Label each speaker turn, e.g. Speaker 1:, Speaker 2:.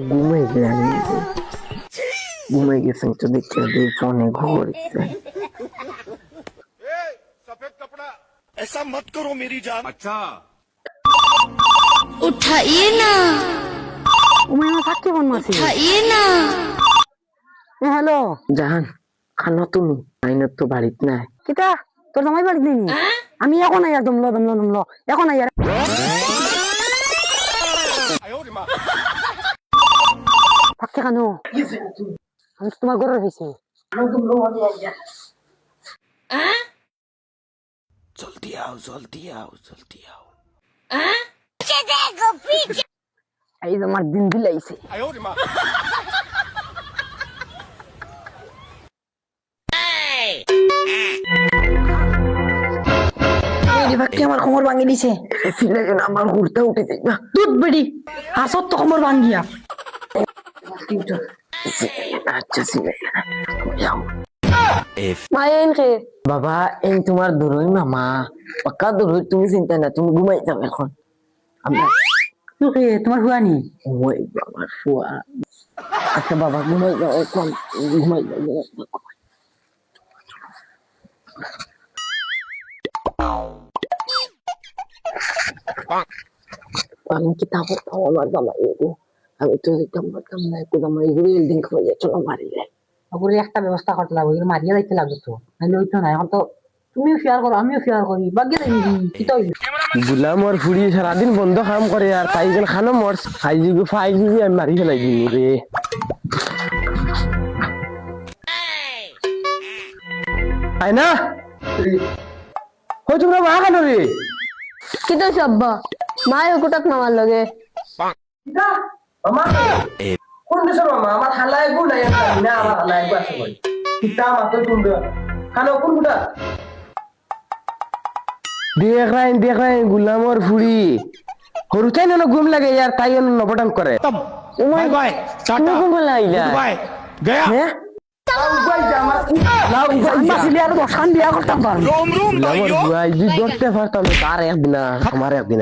Speaker 1: ঘুমাই গেলাম ঘুমাই গেছেন তো দেখতে ফোনে ঘুরছে
Speaker 2: सफेद कपड़ा ऐसा मत करो मेरी जान। अच्छा
Speaker 3: उठाइए ना
Speaker 4: উমাইমা থাকতে বন মাসি
Speaker 3: उठाइए ना
Speaker 4: হ্যালো
Speaker 1: জাহান খানো তুমি আইন তো বাড়িত নাই
Speaker 4: কিতা তোর জামাই বাড়ি দিনি আমি এখন আইয়া দমলো এখন আইয়া থাকতে কেন আমি তোমার ঘরের হয়েছি
Speaker 1: জলদি আও জলদি আও জলদি আও
Speaker 4: এই তোমার দিন দিলাইছে আমার কোমর ভাঙি দিছে
Speaker 1: আমার হুড়টা উঠে যাই না
Speaker 4: দুধ বেড়ি হাসত তো কোমর ভাঙ্গিয়া
Speaker 1: আচ্ছা সিলাই যাও
Speaker 4: মায়েন খে
Speaker 1: বাবা এই তোমার দরই মামা পাক্কা দরই তুমি চিন্তা না তুমি ঘুমাই যাও এখন আমরা
Speaker 4: তুই তোমার হুয়ানি
Speaker 1: ওই বাবা শুয়া আচ্ছা বাবা ঘুমাই যাও এখন ঘুমাই যাও আমি কি তা করতাম আমার জামাই এগো আমি তো দিতাম পারতাম না একটু জামাই এগুলো এলদিন খাওয়াই চলো মারি যায়
Speaker 4: ওগুলো একটা ব্যবস্থা করতে লাগবে ওগুলো মারিয়া যাইতে লাগবে তো নাহলে ওইতো না এখন তো তুমিও শেয়ার করো আমিও শেয়ার করি বাগিয়ে দেবি কি তো
Speaker 1: গুলাম আর ফুড়ি সারাদিন বন্ধ কাম করে আর তাই গেল খানো মর ফাই জিবি আমি মারি ফেলাই দিই রে তাই না তোমরা মা কেন রে
Speaker 5: কি তো সব্বা মায়ের কুটাক মামার লগে
Speaker 1: কোন দেশের মামা আমার হালাই গু নাই না আমার হালাই গু আছে বল কিতা মাত্র তোমরা খানো কোন কুটা দেখ রাই গুলাম আর ফুড়ি হরুচাই না ঘুম লাগে यार তাই নবটাং করে
Speaker 2: बाय बाय टाटा
Speaker 1: ঘুম লাইলা
Speaker 2: बाय गया
Speaker 1: হ্যাঁ
Speaker 4: বিয়া করতাম পারবো
Speaker 2: रोम रोम भाइयों
Speaker 1: আমার একদিন আমার একদিন